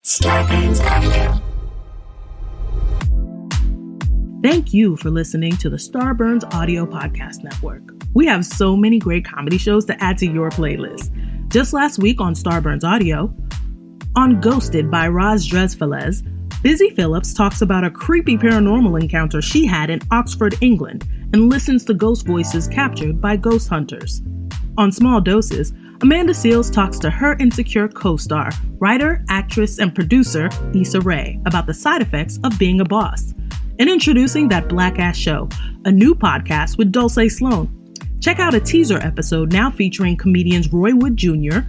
Starburns Audio. Thank you for listening to the Starburns Audio Podcast Network. We have so many great comedy shows to add to your playlist. Just last week on Starburns Audio, on Ghosted by Roz Dresfelez, Busy Phillips talks about a creepy paranormal encounter she had in Oxford, England, and listens to ghost voices captured by ghost hunters. On Small Doses, Amanda Seales talks to her insecure co-star, writer, actress, and producer Issa Rae about the side effects of being a boss. And introducing That Black-Ass Show, a new podcast with Dulce Sloan. Check out a teaser episode now featuring comedians Roy Wood Jr.,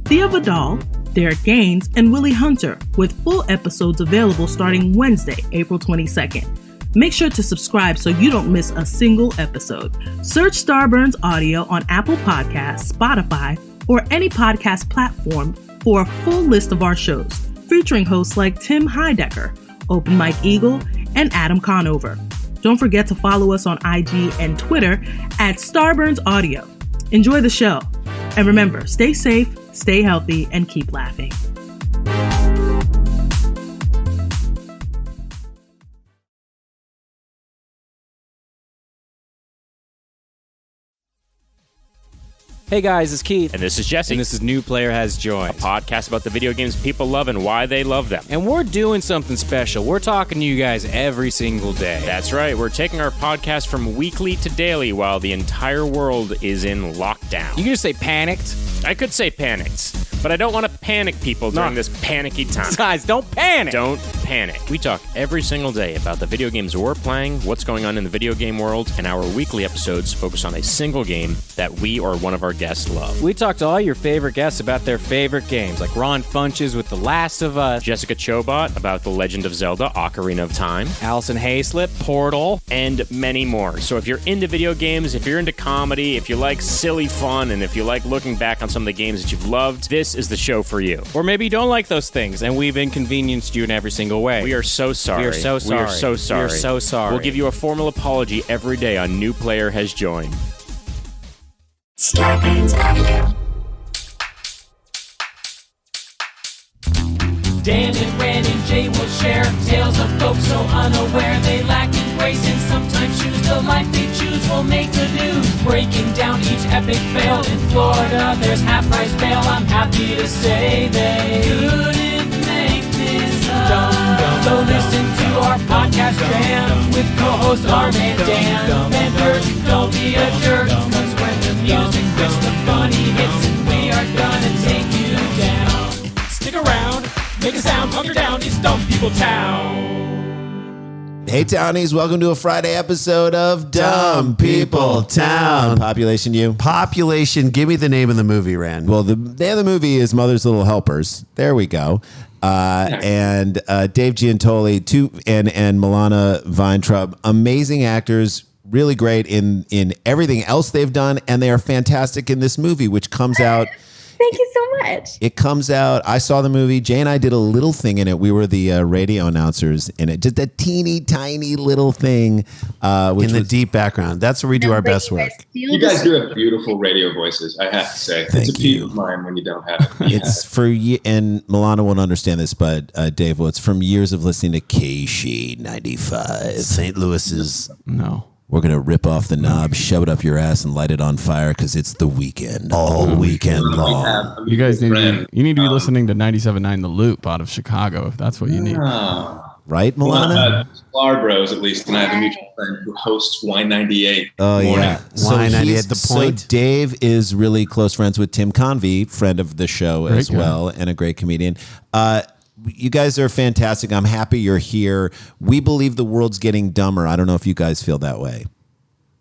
Thea Vidal, Derek Gaines, and Willie Hunter, with full episodes available starting Wednesday, April 22nd. Make sure to subscribe so you don't miss a single episode. Search Starburns Audio on Apple Podcasts, Spotify, or any podcast platform for a full list of our shows, featuring hosts like Tim Heidecker, Open Mike Eagle, and Adam Conover. Don't forget to follow us on IG and Twitter at Starburns Audio. Enjoy the show. And remember, stay safe, stay healthy, and keep laughing. Hey guys, it's Keith. And this is Jesse. And this is New Player Has Joined. A podcast about the video games people love and why they love them. And we're doing something special. We're talking to you guys every single day. That's right. We're taking our podcast from weekly to daily while the entire world is in lockdown. You can just say panicked. I could say panicked, but I don't want to panic people during this panicky time. Guys, don't panic. Don't panic. We talk every single day about the video games we're playing, what's going on in the video game world, and our weekly episodes focus on a single game that we or one of our guests love. We talk to all your favorite guests about their favorite games, like Ron Funches with The Last of Us, Jessica Chobot about The Legend of Zelda: Ocarina of Time, Allison Hayslip, Portal, and many more. So if you're into video games, if you're into comedy, if you like silly fun, and if you like looking back on some of the games that you've loved, this is the show for you. Or maybe you don't like those things, and we've inconvenienced you in every single way. We are so sorry. We are so sorry. We are so sorry. We are so sorry. We'll give you a formal apology every day on New Player Has Joined. Starburns Audio. Dan and Ren and Jay will share tales of folks so unaware they lack in grace and sometimes choose the life they choose will make the news. Breaking down each epic fail in Florida, there's half-price bail. I'm happy to say they couldn't make this up. So listen to our podcast jam with co-hosts Arm and Dan. Members, don't be a jerk, cause when the music hits, the funny hits, and we are gonna take you down. Stick around. Make a sound, hunker down, it's Dumb People Town. Hey Townies, welcome to a Friday episode of Dumb People Town. Population you? Population, give me the name of the movie, Ren. Well, the name of the movie is Mother's Little Helpers. There we go. And Dave Giuntoli and Milana Vayntraub, amazing actors, really great in everything else they've done, and they are fantastic in this movie, which comes out... Thank you so much. It comes out. I saw the movie. Jay and I did a little thing in it. We were the radio announcers in it. Just a teeny tiny little thing. Which in the deep background. That's where we do our best work. You guys do have beautiful radio voices, I have to say. Thank it's a you. peeve of mine when you don't have it. It's for you, and Milana won't understand this, but Dave, well, it's from years of listening to KC95. St. Louis's. No. We're going to rip off the knob, shove it up your ass, and light it on fire because it's the weekend. All weekend long. You guys need to be listening to 97.9 The Loop out of Chicago if that's what you need. Right, Milana? Flower Bros, at least, and I have a mutual friend who hosts Y98. Oh, yeah. Y98, The Point. So Dave is really close friends with Tim Convey, friend of the show as well, and a great comedian. You guys are fantastic. I'm happy you're here. We believe the world's getting dumber. I don't know if you guys feel that way.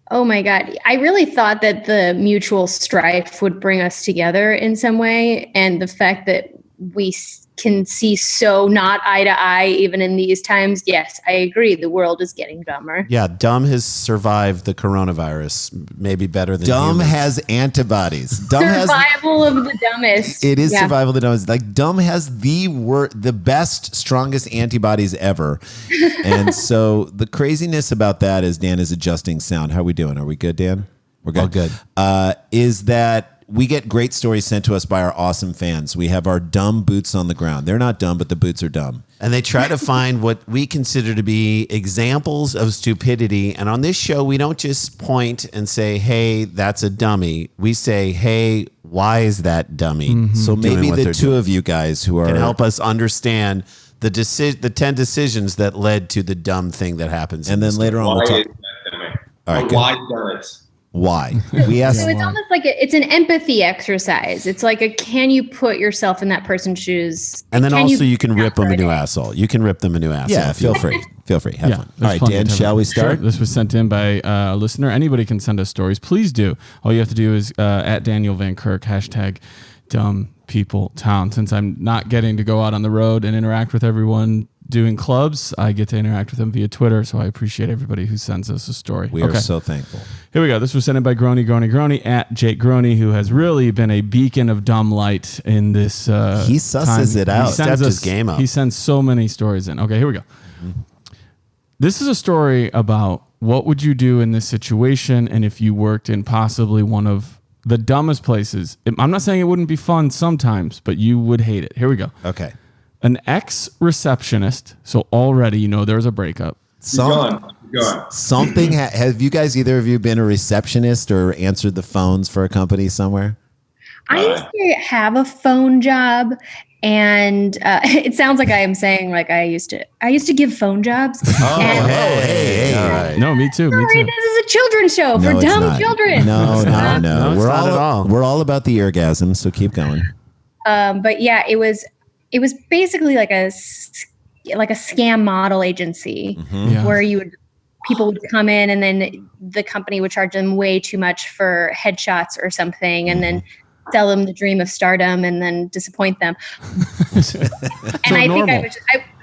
Oh my God. I really thought that the mutual strife would bring us together in some way. And the fact that we can see so not eye to eye, even in these times. Yes, I agree. The world is getting dumber. Yeah, dumb has survived the coronavirus maybe better than dumb humans. has antibodies. Survival of the dumbest. It is survival of the dumbest. Like dumb has the best, strongest antibodies ever. And so the craziness about that is Dan is adjusting sound. How are we doing? Are we good, Dan? We're good. All good. Is that we get great stories sent to us by our awesome fans. We have our dumb boots on the ground. They're not dumb, but the boots are dumb. And they try to find what we consider to be examples of stupidity. And on this show, we don't just point and say, hey, that's a dummy. We say, hey, why is that dummy? So maybe the two of you guys who are can help us understand the 10 decisions that led to the dumb thing that happens. And then later on, Why we'll is talk. that dummy? All right, Why done it? Why? We asked. So it's almost like it's an empathy exercise. It's like can you put yourself in that person's shoes? And then Can also you can count rip them for a new day? asshole. You can rip them a new asshole. Yeah, if you feel want. free. Feel free. Have fun. All there's right, plenty Dan, of shall we Sure. start? This was sent in by a listener. Anybody can send us stories. Please do. All you have to do is at Daniel Van Kirk, hashtag dumb people town. Since I'm not getting to go out on the road and interact with everyone doing clubs, I get to interact with them via Twitter. So I appreciate everybody who sends us a story. We are so thankful. Here we go. This was sent in by Grony at Jake Grony, who has really been a beacon of dumb light in this. He susses time. it out. He sends Stepped his game up. He sends so many stories in. Okay, here we go. This is a story about what would you do in this situation, and if you worked in possibly one of the dumbest places. I'm not saying it wouldn't be fun sometimes, but you would hate it. Here we go. Okay. An ex-receptionist. So already, there's a breakup. Go on. Something. Have you guys, either of you, been a receptionist or answered the phones for a company somewhere? I used to have a phone job, and it sounds like I am saying like I used to give phone jobs. Hey. All right. No, me too. Me Sorry, too. this is a children's show for it's dumb not. children. No. No, it's not at all. We're all about the orgasm, so keep going. But yeah, it was basically like a scam model agency Yeah. where people would come in and then the company would charge them way too much for headshots or something, and then sell them the dream of stardom and then disappoint them. And I think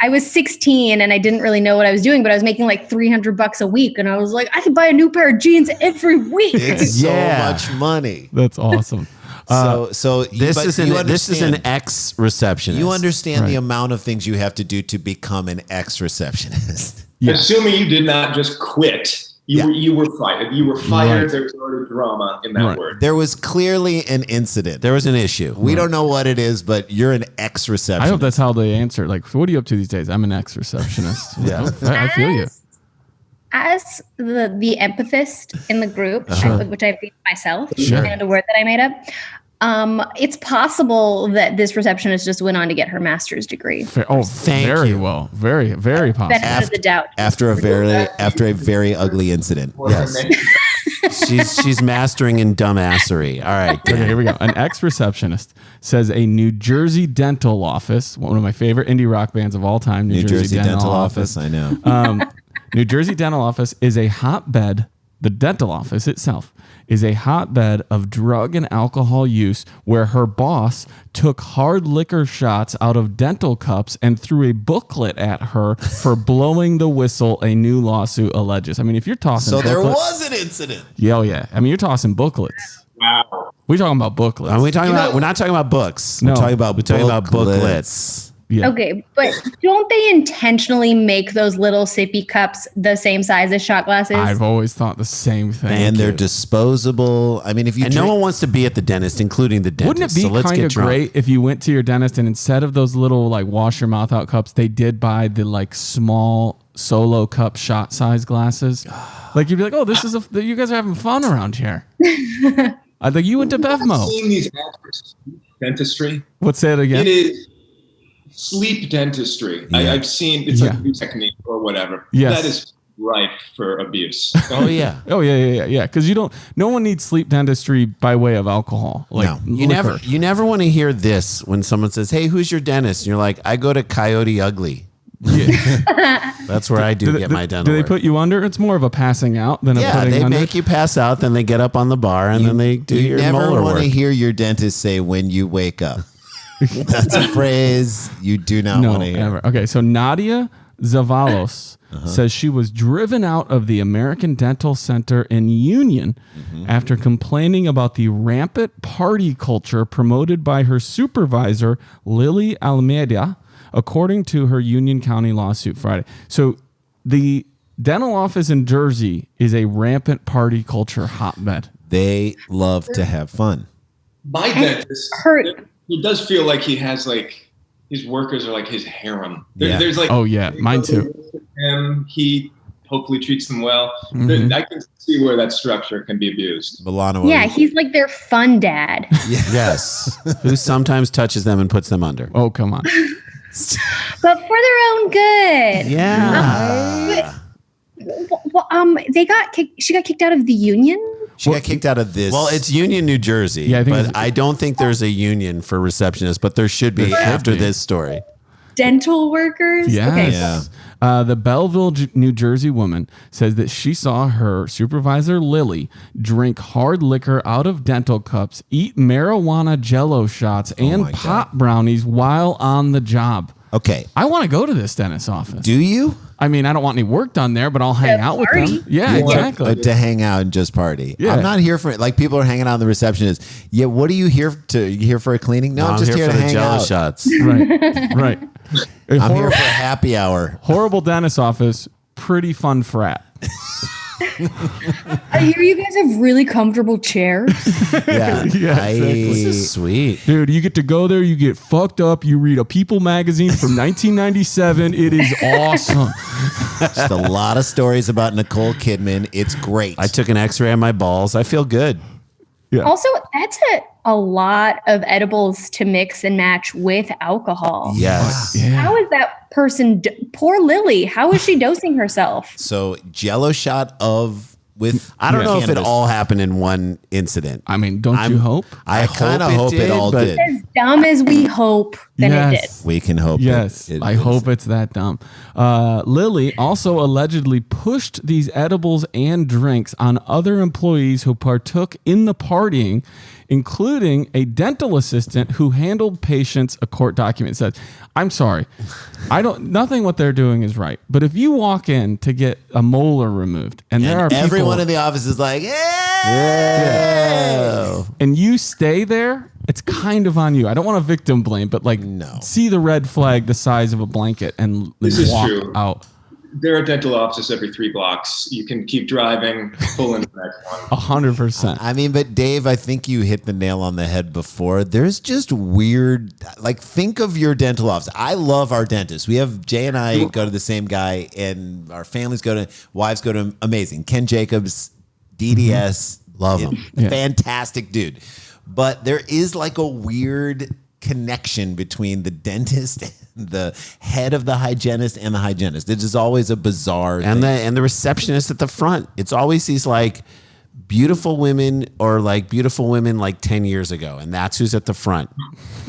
I was 16 and I didn't really know what I was doing, but I was making like $300 a week, and I was like, I could buy a new pair of jeans every week. It's so Yeah. much money. This is an ex-receptionist. You understand the Right. amount of things you have to do to become an ex-receptionist. Yes. Assuming you did not just quit, you were fired. You were fired. Right. There's already drama in that Right. word. There was clearly an incident. There was an issue. We don't know what it is, but you're an ex-receptionist. I hope that's how they answer. Like, what are you up to these days? I'm an ex-receptionist. Yeah. I feel you. As the empathist in the group, which I've been myself, Sure. and a word that I made up, it's possible that this receptionist just went on to get her master's degree. Thank very you. well. Very, very possible. Benefit of the doubt. after a very ugly incident. Yes. She's mastering in dumbassery. All right. Okay, here we go. An ex-receptionist says a New Jersey dental office, one of my favorite indie rock bands of all time, New Jersey Dental Office. I know. New Jersey Dental Office is a hotbed. The dental office itself is a hotbed of drug and alcohol use, where her boss took hard liquor shots out of dental cups and threw a booklet at her for blowing the whistle, a new lawsuit alleges. I mean, if you're tossing So there booklets- was an incident. Yeah, oh yeah. I mean, you're tossing booklets. Wow. We're talking about booklets. We're not talking about books. No. We're talking about booklets. booklets. Yeah. Okay, but don't they intentionally make those little sippy cups the same size as shot glasses? I've always thought the same thing. And they're disposable. I mean, if you And no one wants to be at the dentist, including the dentist. Wouldn't it be so let's kind get of drunk. great if you went to your dentist and instead of those little like wash your mouth out cups, they did buy the like small solo cup shot size glasses? Like you'd be like, oh, this is you guys are having fun around here. I think you went to I've Bevmo. seen these ads for dentistry. What's that again? It is sleep dentistry. I've seen it's like a new technique or whatever. Yes. That is ripe for abuse. Oh yeah. Oh yeah. Because no one needs sleep dentistry by way of alcohol. Like No. You never want to hear this when someone says, "Hey, who's your dentist?" And you're like, "I go to Coyote Ugly." That's where I get my dental. Do they work. put you under? It's more of a passing out than a Yeah, putting they under. make you pass out, then they get up on the bar, and then they do You your never molar want work. to hear your dentist say when you wake up. That's a phrase you do not want to hear. Ever. Okay, so Nadia Zavalos says she was driven out of the American Dental Center in Union after complaining about the rampant party culture promoted by her supervisor, Lily Almeida, according to her Union County lawsuit Friday. So the dental office in Jersey is a rampant party culture hotbed. They love to have fun. My dentist, her- it does feel like he has like his workers are like his harem. There's like, Oh yeah, mine too. And he hopefully treats them well. Mhm. I can see where that structure can be abused. Milana, Yeah, he's like their fun dad. Yes. Who sometimes touches them and puts them under. Oh come on. But for their own good. Yeah. They got kicked. She got kicked out of the union. she got kicked out of this. Well, it's Union, New Jersey. Yeah, I think but it's- I don't think there's a union for receptionists, but there should be after this story. Dental workers. Yes. Okay. Yeah. The Belleville, New Jersey woman says that she saw her supervisor, Lily, drink hard liquor out of dental cups, eat marijuana jello shots, and my pop brownies while on the job. Okay. I want to go to this dentist's office. Do you? I mean, I don't want any work done there, but I'll hang out with party. them. Yeah, exactly. To hang out and just party. Yeah. I'm not here for it. Like people are hanging out in the receptionist. Yeah, what are you here to? You here for a cleaning? No, I'm just here for to the hang jello out. shots. Right, right. A I'm here for a happy hour. horrible dentist office, pretty fun frat. I hear you guys have really comfortable chairs. Yeah. Yeah, exactly. This is sweet. Dude, you get to go there, you get fucked up, you read a People magazine from 1997. It is awesome. Just a lot of stories about Nicole Kidman. It's great. I took an x-ray on my balls. I feel good. Yeah. Also, that's a lot of edibles to mix and match with alcohol. Yes. Yeah. How is that person? Poor Lily. How is she dosing herself? So Jello shot with. I don't know if it cannabis. all happened in one incident. I mean, don't you hope? I kind of hope it all but- did. As dumb as we hope that it did. We can hope. Yes, it I is. hope it's that dumb. Lily also allegedly pushed these edibles and drinks on other employees who partook in the partying, including a dental assistant who handled patients. A court document says, "I'm sorry, nothing what they're doing is right. But if you walk in to get a molar removed, and there are And everyone people, in the office is like, yeah. and you stay there, it's kind of on you. I don't want to victim blame, but like, No. see the red flag the size of a blanket and This is walk true. out. There are dental offices every 3 blocks. You can keep driving, pull in the next one. 100%. I mean, but Dave, I think you hit the nail on the head before. There's just weird, like, think of your dental office. I love our dentist. We have, Jay and I go to the same guy, and our families wives go to him. Amazing. Ken Jacobs, DDS. Love him. Yeah. Fantastic dude. But there is like a weird connection between the dentist and the head of the hygienist and the hygienist. It is always a bizarre And thing. the receptionist at the front. It's always these like beautiful women or like beautiful women like 10 years ago. And that's who's at the front.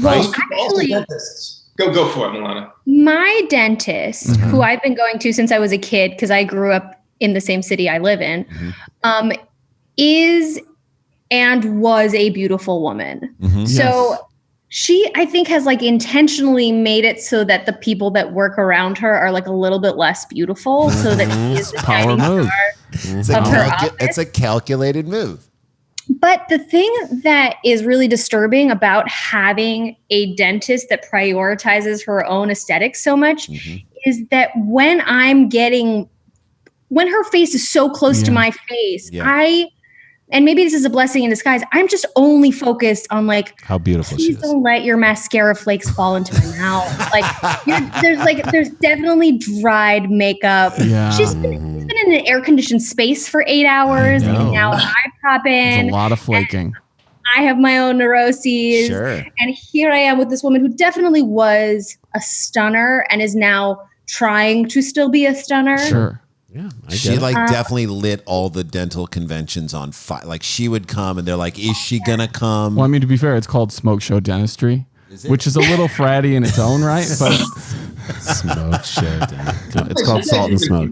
Well, Also actually, dentists. Go for it, Milana. my dentist, who I've been going to since I was a kid, because I grew up in the same city I live in, is and was a beautiful woman. So she, I think, has like intentionally made it so that the people that work around her are like a little bit less beautiful, so that she is the Power shining move. star It's a, of her office. it's a calculated move. But the thing that is really disturbing about having a dentist that prioritizes her own aesthetics so much is that when her face is so close to my face, and maybe this is a blessing in disguise, I'm just only focused on like, How beautiful she please is. don't let your mascara flakes fall into my mouth. There's definitely dried makeup. Yeah. She's been in an air conditioned space for 8 hours, and now I pop There's in. a lot of flaking. I have my own neuroses. Sure. And here I am with this woman who definitely was a stunner and is now trying to still be a stunner. Sure. Yeah, I She get it. like definitely lit all the dental conventions on fire. Like she would come and they're like, is she gonna come? Well, I mean, to be fair, it's called smoke show dentistry, which is a little fratty in its own right. But Smoke show. It's called Salt and Smoke.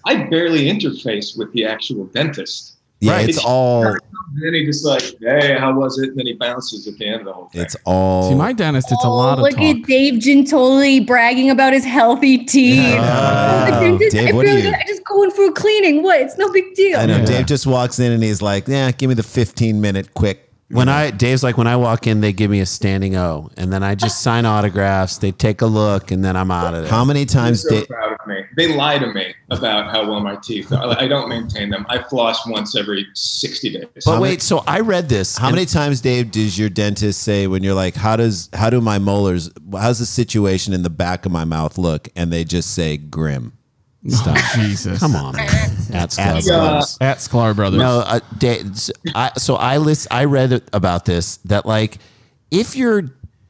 I barely interface with the actual dentist. Yeah, Right. it's all And then he just like, hey, how was it? And then he bounces at the end of the whole thing. it's all see, my dentist, it's a lot of Look talk. at Dave Giuntoli bragging about his healthy teeth. The dentist, Dave, I what do feel you- like I just going for a cleaning. What? It's no big deal. I know Yeah. Dave just walks in and he's like, yeah, give me the 15-minute quick Dave's like, when I walk in, they give me a standing O, and then I just sign autographs. They take a look, and then I'm out of there. How many times They're so proud of me. They lie to me about how well my teeth are. I don't maintain them. I floss once every 60 days. But wait, so I read this. How many times, Dave, does your dentist say when you're like, how's the situation in the back of my mouth look? And they just say grim. Stop. Jesus. Come on, man. At Sklar Brothers. No, I read about this, that like if your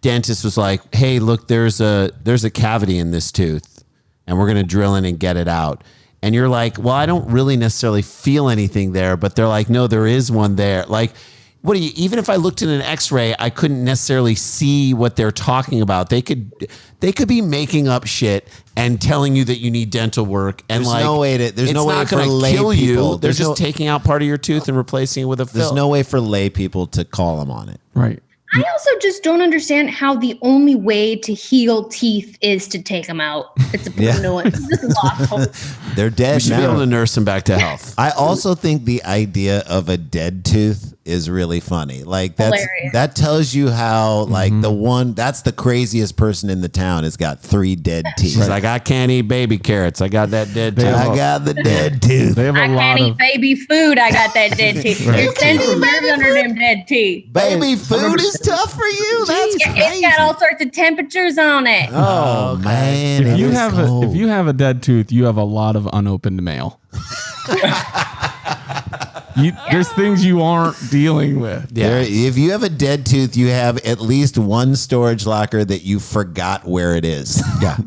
dentist was like, hey, look, there's a cavity in this tooth and we're going to drill in and get it out. And you're like, well, I don't really necessarily feel anything there, but they're like, no, there is one there. Like, even if I looked at an x-ray, I couldn't necessarily see what they're talking about. They could be making up shit and telling you that you need dental work. And there's no way to, it's not going to kill you. They're just taking out part of your tooth and replacing it with a fill. There's no way for lay people to call them on it. Right. I also just don't understand how the only way to heal teeth is to take them out. It's a new one. It's just lost hope. They're dead. We should be able to nurse them back to health. I also think the idea of a dead tooth is really funny. Like that tells you how like that's the craziest person in the town has got 3 dead teeth. She's like, I can't eat baby carrots. I got that dead tooth. I got the dead tooth. They have I can't eat baby food. I got that dead teeth. Your sense lives under them dead teeth. Baby food is tough for you. That's crazy. It's got all sorts of temperatures on it. Oh man! If you have a dead tooth, you have a lot of unopened mail. There's things you aren't dealing with. Yeah. If you have a dead tooth, you have at least one storage locker that you forgot where it is. Yeah.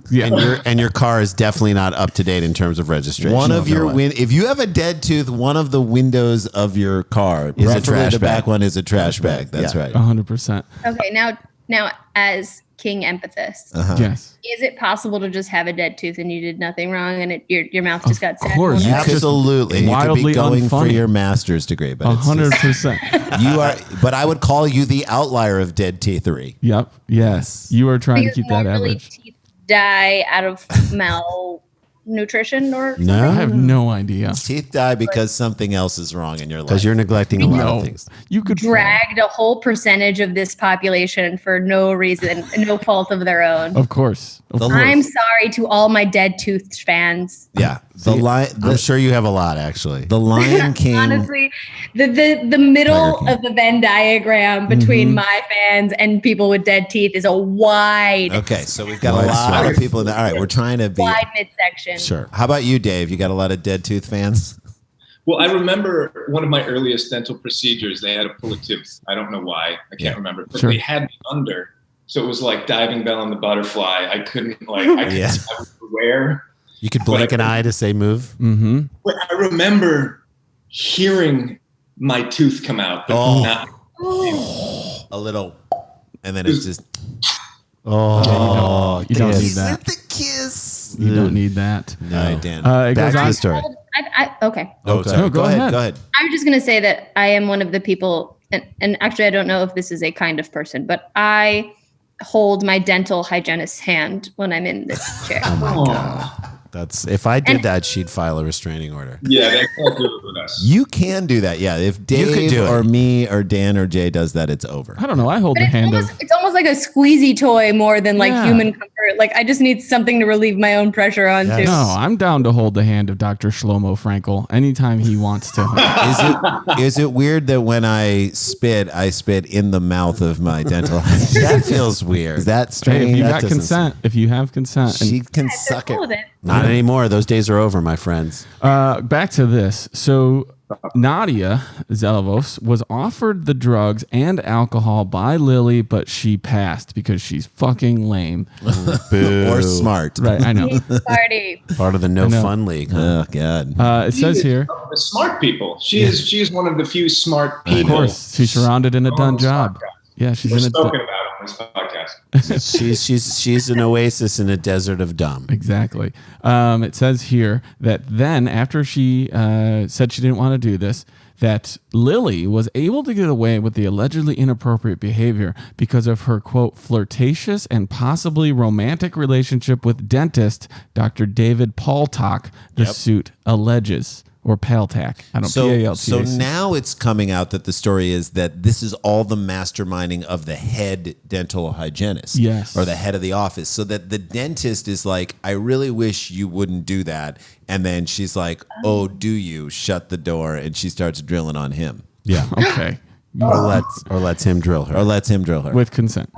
And your car is definitely not up to date in terms of registration. If you have a dead tooth, one of the windows of your car is a trash the bag. back one is a trash bag. That's right. 100%. Okay, now as King Empathist, Yes. is it possible to just have a dead tooth and you did nothing wrong and your mouth just got sad? Of course. Absolutely. You could be Wildly going for unfunny. your master's degree, but 100%. you are. But I would call you the outlier of dead teethery. Yep. Yes. You are trying to keep that normally average. teeth die out of malnutrition or something? I have no idea. Teeth die because something else is wrong in your life. Because you're neglecting a lot of things. You could dragged a whole percentage of this population for no reason, no fault of their own. Of course. I'm sorry to all my dead tooth fans. Yeah. I'm sure you have a lot, actually. The Lion King. Honestly, the middle of the Venn diagram between my fans and people with dead teeth is a wide, Okay, so we've got a lot of people in there. All right, we're trying to be. wide midsection. Sure. How about you, Dave? You got a lot of dead tooth fans? Well, I remember one of my earliest dental procedures, they had to pull a tooth. I don't know why. I can't remember. But they had me under. So it was like diving bell on the butterfly. I couldn't I was aware. You could blink an eye to say move. Mm-hmm. But I remember hearing my tooth come out. But not A little, and then it's just. You don't need that. The kiss. You don't need that. All right, Dan. It Back goes to on. the story. Okay. Sorry. No, go ahead. Go ahead. I'm just going to say that I am one of the people, and actually I don't know if this is a kind of person, but I hold my dental hygienist's hand when I'm in this chair. Oh my God. If I did that, she'd file a restraining order. Yeah, they can't do it with us. You can do that. Yeah. If Dave could do it. or me or Dan or Jay does that, it's over. I don't know. I hold the hand of. It's almost like a squeezy toy more than Yeah. human comfort. Like I just need something to relieve my own pressure onto. Yes. No, I'm down to hold the hand of Dr. Shlomo Frankel anytime he wants to. Is it weird that when I spit in the mouth of my dental hygienist? That feels weird. Is that strange? Hey, if you That got doesn't- consent, She can suck Cool it. with it. Not anymore. Those days are over, my friends. Back to this. So Nadia Zelavos was offered the drugs and alcohol by Lily, but she passed because she's fucking lame. Boo. Or smart. Right, I know. Party. Part of the no fun league. Huh? Oh God. It says here, The smart people. She is one of the few smart people. of course, she's surrounded in a done job. Yeah, she's We're in a spoken about on this podcast. She's an oasis in a desert of dumb. Exactly. It says here that then after she said she didn't want to do this, that Lily was able to get away with the allegedly inappropriate behavior because of her, quote, flirtatious and possibly romantic relationship with dentist Dr. David Paltok, the suit alleges. or Paltac. I don't So Paltac. now it's coming out that the story is that this is all the masterminding of the head dental hygienist. Yes. Or the head of the office. So that the dentist is like, I really wish you wouldn't do that. And then she's like, oh, do you? Shut the door. And she starts drilling on him. Yeah. Okay. Or lets him drill her. Or lets him drill her. With consent.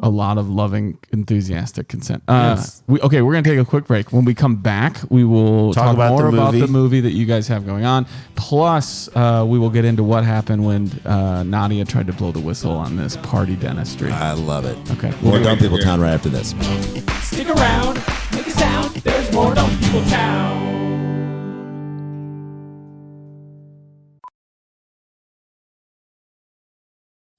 A lot of loving, enthusiastic consent. Yes. We're going to take a quick break. When we come back, we will talk about more the about movie. the movie that you guys have going on. Plus, we will get into what happened when Nadia tried to blow the whistle on this party dentistry. I love it. Okay. More Dumb People Town right after this. Stick around, make a sound. There's more Dumb People Town.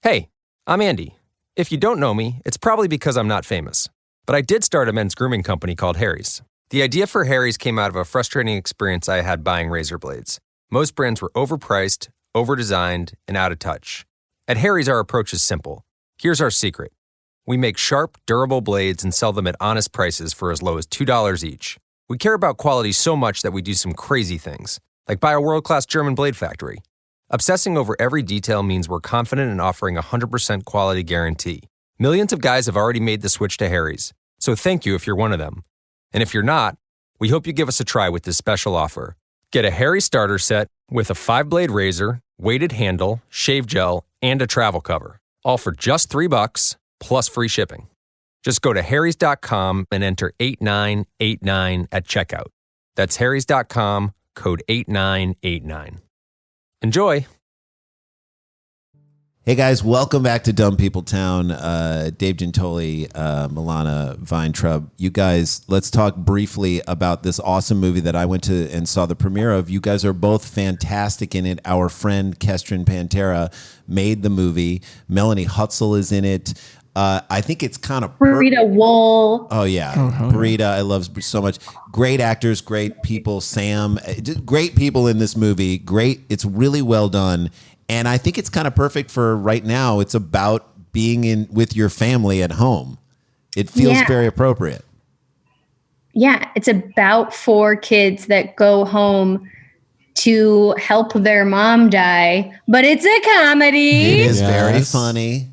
Hey, I'm Andy. If you don't know me, it's probably because I'm not famous. But I did start a men's grooming company called Harry's. The idea for Harry's came out of a frustrating experience I had buying razor blades. Most brands were overpriced, overdesigned, and out of touch. At Harry's, our approach is simple. Here's our secret. We make sharp, durable blades and sell them at honest prices for as low as $2 each. We care about quality so much that we do some crazy things, like buy a world-class German blade factory. Obsessing over every detail means we're confident in offering a 100% quality guarantee. Millions of guys have already made the switch to Harry's, so thank you if you're one of them. And if you're not, we hope you give us a try with this special offer. Get a Harry starter set with a 5-blade razor, weighted handle, shave gel, and a travel cover, all for just $3 plus free shipping. Just go to harrys.com and enter 8989 at checkout. That's harrys.com, code 8989. Enjoy. Hey guys, welcome back to Dumb People Town. Dave Giuntoli, Milana Vayntraub. You guys, let's talk briefly about this awesome movie that I went to and saw the premiere of. You guys are both fantastic in it. Our friend Kestrin Pantera made the movie. Melanie Hutzel is in it. I think it's kind of Burrito Wool. Oh yeah, Burrita. I love so much. Great actors, great people. Sam, just great people in this movie. Great. It's really well done, and I think it's kind of perfect for right now. It's about being in with your family at home. It feels very appropriate. Yeah, it's about 4 kids that go home to help their mom die, but it's a comedy. It is very funny.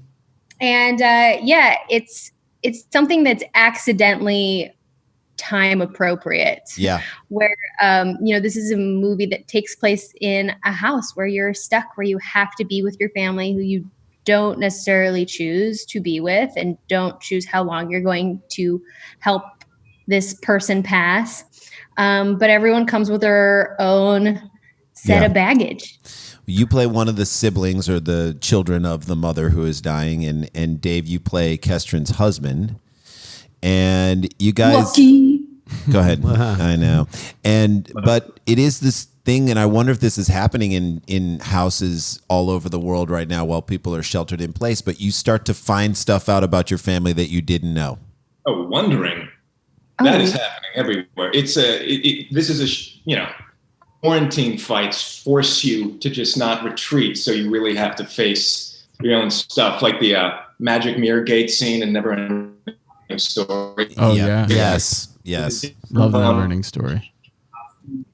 And it's something that's accidentally time appropriate. Yeah. Where this is a movie that takes place in a house where you're stuck, where you have to be with your family who you don't necessarily choose to be with, and don't choose how long you're going to help this person pass. But everyone comes with their own set of baggage. You play one of the siblings or the children of the mother who is dying, and Dave, you play Kestrin's husband. And you guys go ahead. I know. But it is this thing, and I wonder if this is happening in houses all over the world right now while people are sheltered in place, but you start to find stuff out about your family that you didn't know. Oh, wondering. That is happening everywhere. This is quarantine fights force you to just not retreat, so you really have to face your own stuff, like the magic mirror gate scene in Never Ending Story. Oh yeah. Yes. Love the Never-Ending Story.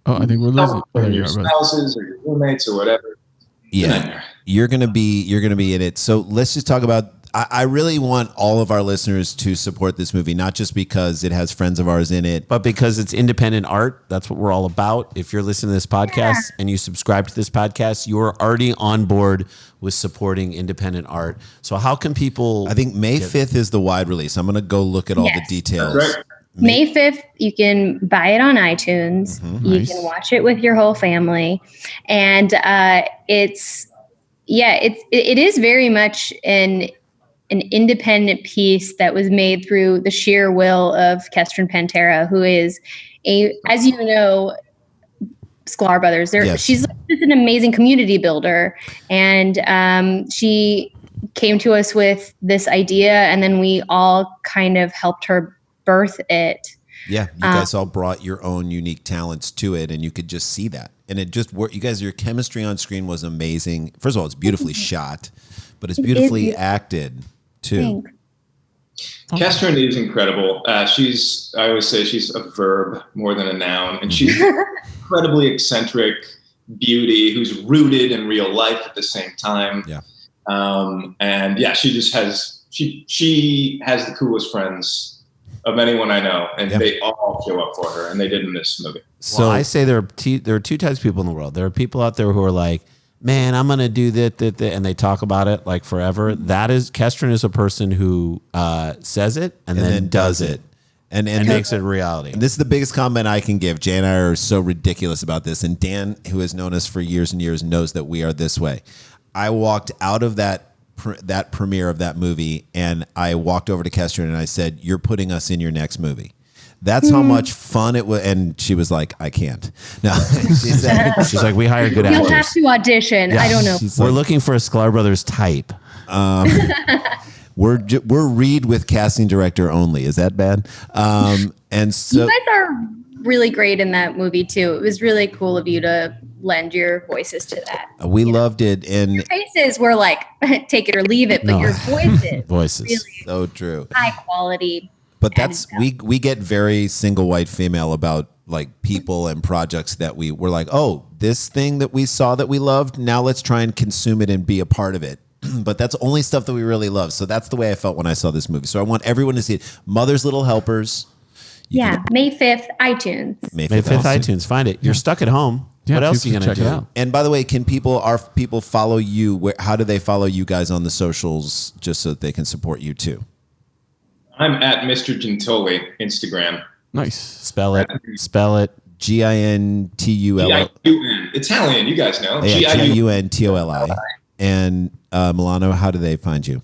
Oh, I think we're losing. Or your spouses or your roommates or whatever. Yeah, you're gonna be in it. So let's just talk about. I really want all of our listeners to support this movie, not just because it has friends of ours in it, but because it's independent art. That's what we're all about. If you're listening to this podcast and you subscribe to this podcast, you're already on board with supporting independent art. So how can people... I think May 5th is the wide release. I'm going to go look at all the details. Right. May 5th, you can buy it on iTunes. You can watch it with your whole family. And it is very much an independent piece that was made through the sheer will of Kestrin Pantera, who is as you know, Sklar Brothers. She's just an amazing community builder, and she came to us with this idea, and then we all kind of helped her birth it. Yeah, you guys all brought your own unique talents to it, and you could just see that. And it just worked. You guys, your chemistry on screen was amazing. First of all, it's beautifully shot, but it's beautifully acted too. Kestrel is incredible. I always say she's a verb more than a noun, and she's incredibly eccentric beauty who's rooted in real life at the same time. Yeah. And yeah, she has the coolest friends of anyone I know, and they all show up for her, and they did in this movie. So I say there are two types of people in the world. There are people out there who are like, man, I'm going to do that, and they talk about it like forever. That is, Kestrel is a person who says it and then does it. And makes it reality. And this is the biggest comment I can give. Jay and I are so ridiculous about this. And Dan, who has known us for years and years, knows that we are this way. I walked out of that premiere of that movie, and I walked over to Kestrel and I said, "You're putting us in your next movie." That's how much fun it was. And she was like, "I can't." No, she's like, "We hire good actors. You'll have to audition." Yeah. I don't know. We're looking for a Sklar Brothers type. We're Reed with casting director only. Is that bad? And so you guys are really great in that movie too. It was really cool of you to lend your voices to that. We loved it. And your faces were like, take it or leave it, but your voices really so true, high quality. But that's we get very single white female about like people and projects that we were like, oh, this thing that we saw that we loved, now let's try and consume it and be a part of it. But that's only stuff that we really love. So that's the way I felt when I saw this movie. So I want everyone to see it. Mother's Little Helpers. May 5th, iTunes. May 5th, iTunes. Find it. You're stuck at home. What else are you going to do? And by the way, can people follow you? How do they follow you guys on the socials just so that they can support you too? I'm at Mr. Giuntoli, Instagram. Nice. Spell it. Gintul. Italian, you guys know. Giuntoli. And Milano, how do they find you?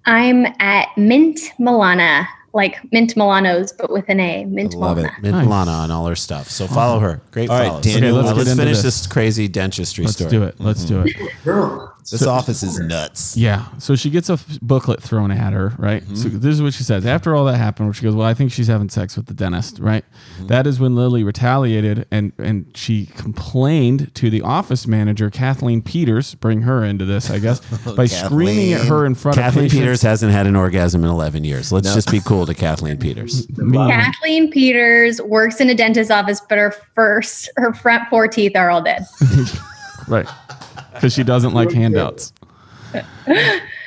I'm at Mint Milana, like Mint Milanos, but with an A. Mint Milana. Mint Milana on all her stuff. So follow her. Great follow. Right, Daniel, let's finish this crazy dentistry story. Let's do it. This office is nuts. Yeah. So she gets a booklet thrown at her, right? Mm-hmm. So this is what she says. After all that happened, where she goes, well, I think she's having sex with the dentist, right? Mm-hmm. That is when Lily retaliated and she complained to the office manager, Kathleen Peters, bring her into this, I guess, by screaming at her in front of Kathleen patients. Peters hasn't had an orgasm in 11 years. Let's just be cool to Kathleen Peters. Kathleen Peters works in a dentist's office, but her front 4 teeth are all dead. Right. Because she doesn't like handouts. She's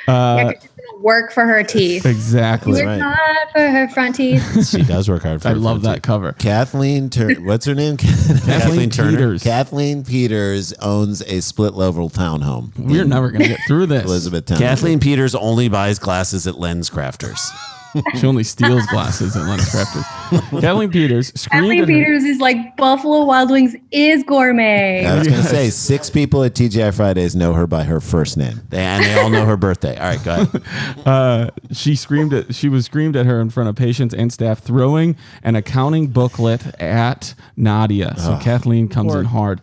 gonna work for her teeth. Exactly. She works hard for her front teeth. She does work hard for her I love that cover. Kathleen what's her name? Kathleen Turner. Kathleen Peters owns a split-level townhome. We're never going to get through this. Elizabethtown. Kathleen Peters only buys glasses at Lens Crafters. She only steals glasses at Lens Crafters. Kathleen Peters is like Buffalo Wild Wings is gourmet. I was going to say 6 people at TGI Fridays know her by her first name. And they all know her birthday. All right, go ahead. She was screamed at her in front of patients and staff, throwing an accounting booklet at Nadia. So Kathleen comes in hard.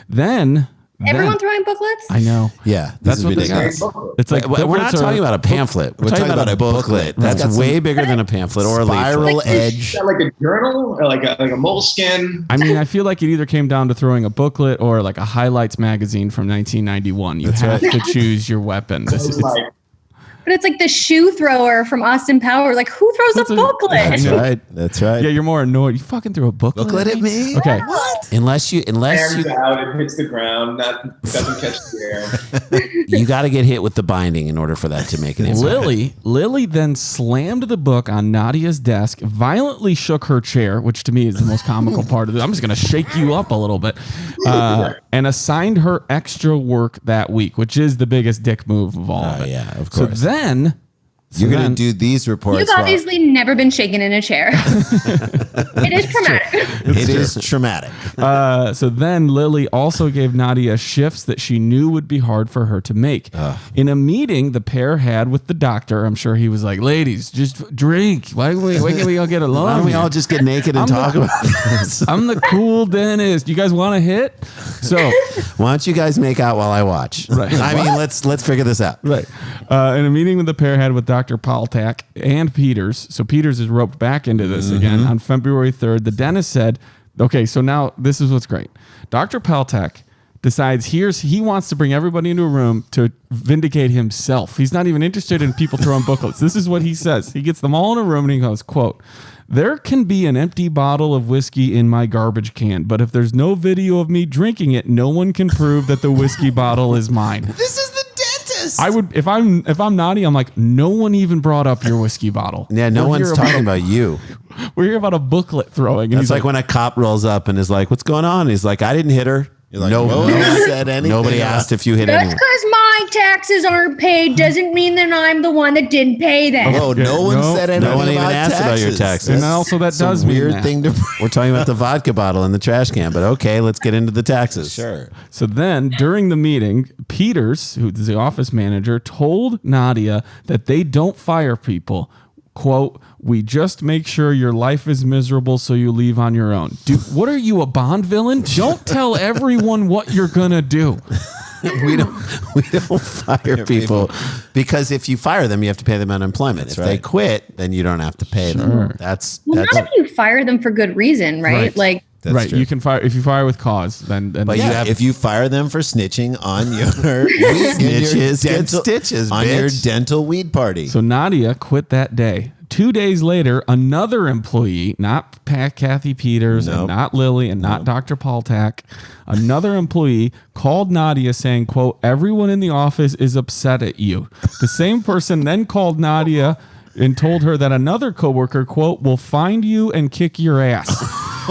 Then Everyone throwing booklets? I know. Yeah, that's what ridiculous. It's like we're not talking about a pamphlet. We're talking about a booklet. That's way bigger than a pamphlet or a spiral edge. Like a journal or like a moleskin. I mean, I feel like it either came down to throwing a booklet or like a highlights magazine from 1991. You have to choose your weapon. But it's like the shoe thrower from Austin Powers. Like, who throws a booklet? That's right. That's right. Yeah, you're more annoyed. You fucking threw a booklet at me? Okay. What? Unless you out, it hits the ground, doesn't catch the air. You got to get hit with the binding in order for that to make an impact. Lily then slammed the book on Nadia's desk, violently shook her chair, which to me is the most comical part of it. I'm just going to shake you up a little bit, and assigned her extra work that week, which is the biggest dick move of all of it. Yeah, of course. So then you're going to do these reports. You've obviously never been shaken in a chair. It is traumatic. It is traumatic. So then Lily also gave Nadia shifts that she knew would be hard for her to make. In a meeting the pair had with the doctor, I'm sure he was like, ladies, just drink. Why can't we all get along? Why don't we all just get naked and talk about this? I'm the cool dentist. You guys want to hit? So why don't you guys make out while I watch? Right. I mean, let's figure this out. Right. In a meeting the pair had with Dr. Paltak and Peters, so Peters is roped back into this again on February 3rd. The dentist said, okay, so now this is what's great. Dr. Paltak decides he wants to bring everybody into a room to vindicate himself. He's not even interested in people throwing booklets. This is what he says. He gets them all in a room and he goes, quote, "There can be an empty bottle of whiskey in my garbage can, but if there's no video of me drinking it, no one can prove that the whiskey bottle is mine." This is the dentist. I would, if I'm naughty, I'm like, no one even brought up your whiskey bottle. Yeah, no one's talking about you. We're here about a booklet throwing. And It's like when a cop rolls up and is like, "What's going on?" He's like, "I didn't hit her." You're like, no one said anything. Nobody asked if you hit Just anyone. because my taxes aren't paid doesn't mean that I'm the one that didn't pay them. Oh, no one said anything No one even about asked taxes. about your taxes. And also that Some does mean weird that. thing to We're talking about the vodka bottle in the trash can, but okay, let's get into the taxes. Sure. So then during the meeting, Peters, who's the office manager, told Nadia that they don't fire people. Quote, "We just make sure your life is miserable so you leave on your own." Dude, what are you, a Bond villain? Don't tell everyone what you're going to do. We don't fire people because if you fire them, you have to pay them unemployment. If they quit, then you don't have to pay them. That's Well, not if you fire them for good reason, right? Right. Like, That's right. true. You can fire if you fire with cause. Then But Yeah, you have- if you fire them for snitching on your snitches get dental, stitches, on your bitch. dental weed party. So Nadia quit that day. 2 days later, another employee, not Kathy Peters and Nope. not Lily and not Dr. Paltak, another employee called Nadia saying, quote, "Everyone in the office is upset at you." The same person then called Nadia and told her that another coworker, quote, "will find you and kick your ass."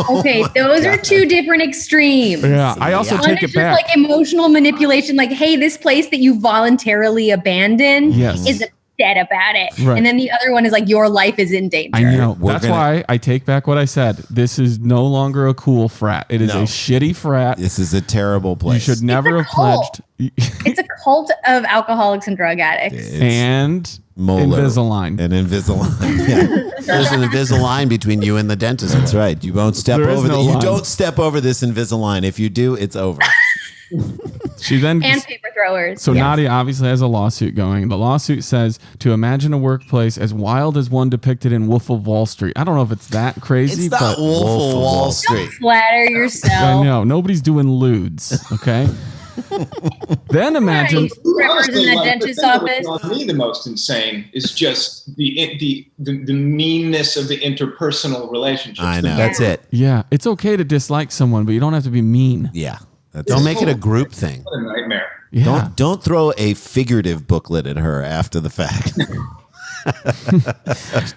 okay, those are two different extremes. Yeah, I also One take is it just back. like emotional manipulation, like, hey, this place that you voluntarily abandoned Yes. is upset about it. Right. And then the other one is like, your life is in danger. I know. We're That's gonna- why I take back what I said. This is no longer a cool frat. It is No. a shitty frat. This is a terrible place. You should never have cult. pledged. It's a cult of alcoholics and drug addicts. And Molar Invisalign. and Invisalign. Yeah. There's an Invisalign between you and the dentist. That's right. You won't step There is over. no You line. don't step over this Invisalign. If you do, it's over. She then And paper throwers. so Yeah. Nadia obviously has a lawsuit going. The lawsuit says to imagine a workplace as wild as one depicted in Wolf of Wall Street. I don't know if it's that crazy, It's not but Wolf of Wall Street. Flatter I yourself. know nobody's doing lewds. Okay. Then imagine. Strippers in that like, the dentist's thing that office. was on me the most insane is just the meanness of the interpersonal relationships. I know. That's it. Yeah, it's okay to dislike someone, but you don't have to be mean. Yeah. That's Don't make it a group thing. What a nightmare. Yeah. Don't throw a figurative booklet at her after the fact.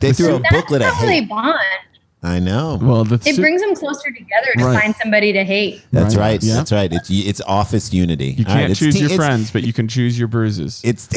They threw a That's booklet at how they hate. bond. I know. Well, the It brings them closer together to Right. find somebody to hate. That's Right. right. Yeah. That's right. It's office unity. you All right, can't it's choose your it's- friends, but you can choose your bruises. It's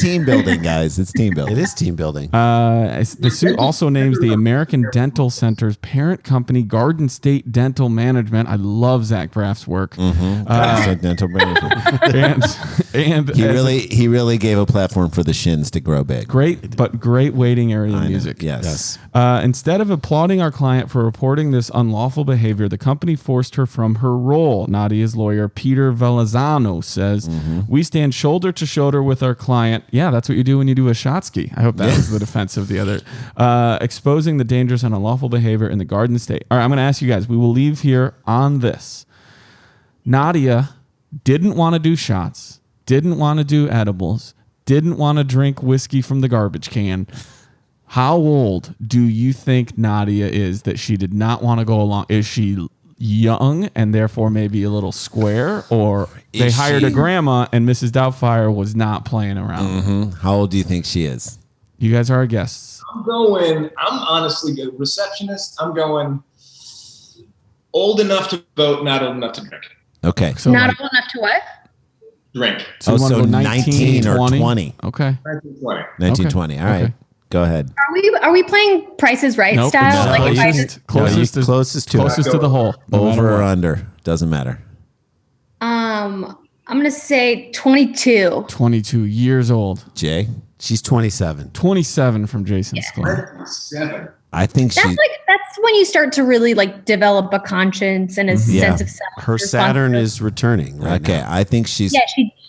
team building, guys. It's team building. It is team building. The suit also names the American Dental Center's parent company, Garden State Dental Management. I love Zach Braff's work. So dental management. And He really gave a platform for the shins to grow big. great waiting area I know. music. Yes. Instead of applauding our client for reporting this unlawful behavior, the company forced her from her role. Nadia's lawyer, Peter Velazano, says, "We stand shoulder to shoulder with our client." Yeah, that's what you do when you do a shot ski. I hope that was the defense of the other. Exposing the dangerous and unlawful behavior in the Garden State. All right, I'm going to ask you guys. We will leave here on this. Nadia didn't want to do shots, didn't want to do edibles, didn't want to drink whiskey from the garbage can. How old do you think Nadia is that she did not want to go along? Is she young and therefore maybe a little square, or they Is hired she- a grandma and Mrs. Doubtfire was not playing around? How old do you think she is? You guys are our guests. I'm honestly a receptionist. I'm going old enough to vote, not old enough to drink. Okay. So, Not like, old enough to what? Drink. so you wanna so go 19 or 20. Okay. 1920. 1920. All right. Okay. Go ahead. Are we playing Price is Right Nope. style? No, Like if I closest, closest, No, is- closest to it. closest to the hole. No matter Over or what. under. Doesn't matter. I'm gonna say 22. 22 years old. Jay? She's 27. 27 from Jason's score. 7. I think That's when you start to really like develop a conscience and a sense of self. Her Saturn is returning. Right okay. now. I think she's. Yeah,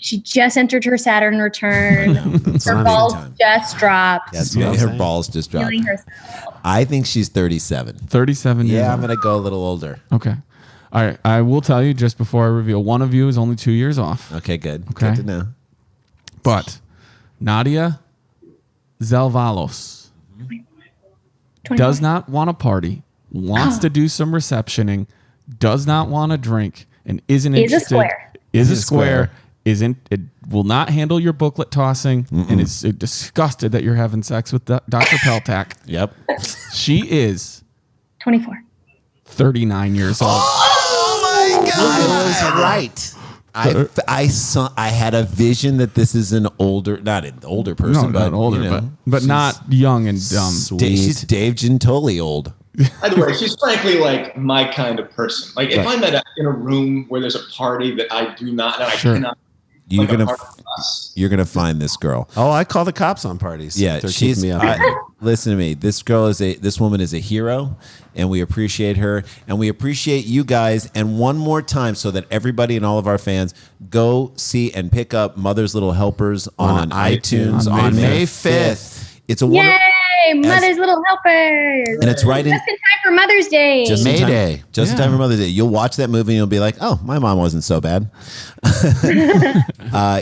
she just entered her Saturn return. That's Her not balls even time. just dropped. That's what I'm her saying. balls just dropped. Feeling herself. I think she's 37. 37 years Yeah, I'm old. going to go a little older. Okay. All right, I will tell you just before I reveal, one of you is only 2 years off. Okay, good. Okay. Good to know. But Nadia Zelvalos 24. does not want to party, wants to do some receptioning, does not want to drink, and isn't Is a interested. square. Is a square. It will not handle your booklet tossing, and is disgusted that you're having sex with Dr. Peltak. Yep. She is 24. 39 years old. Oh my God! I was right. I had a vision that this is not an older person, but not older, but not young and dumb. She's Dave Giuntoli old. By the way, she's frankly like my kind of person. Like if I'm in a room where there's a party that I do not, and I cannot. You're gonna find this girl. Oh, I call the cops on parties. Yeah, They're she's. keeping me up. Listen to me. This woman is a hero, and we appreciate her, and we appreciate you guys. And one more time, so that everybody and all of our fans go see and pick up Mother's Little Helpers on iTunes on May 5th. It's a wonderful. Yay! Mother's Little Helpers. And it's right in just in time for Mother's Day. Just May in time, Day. Just in time for Mother's Day. You'll watch that movie and you'll be like, oh, my mom wasn't so bad.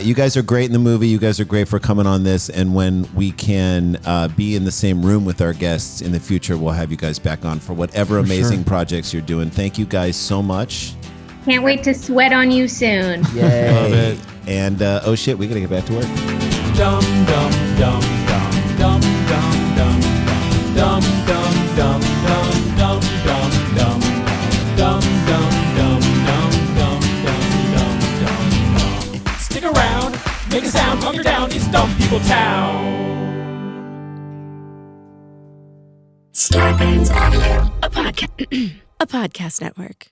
You guys are great in the movie. You guys are great for coming on this. And when we can be in the same room with our guests in the future, we'll have you guys back on for whatever amazing projects you're doing. Thank you guys so much. Can't wait to sweat on you soon. Yay. Love it. And oh shit, we gotta get back to work. Dum dum dum dum dum dum dum dum dum dum dum dum dum dum dum dum dum dum. Stick around, make a sound, hunker down, it's Dumb People Town. Starburns Audio. A podcast network.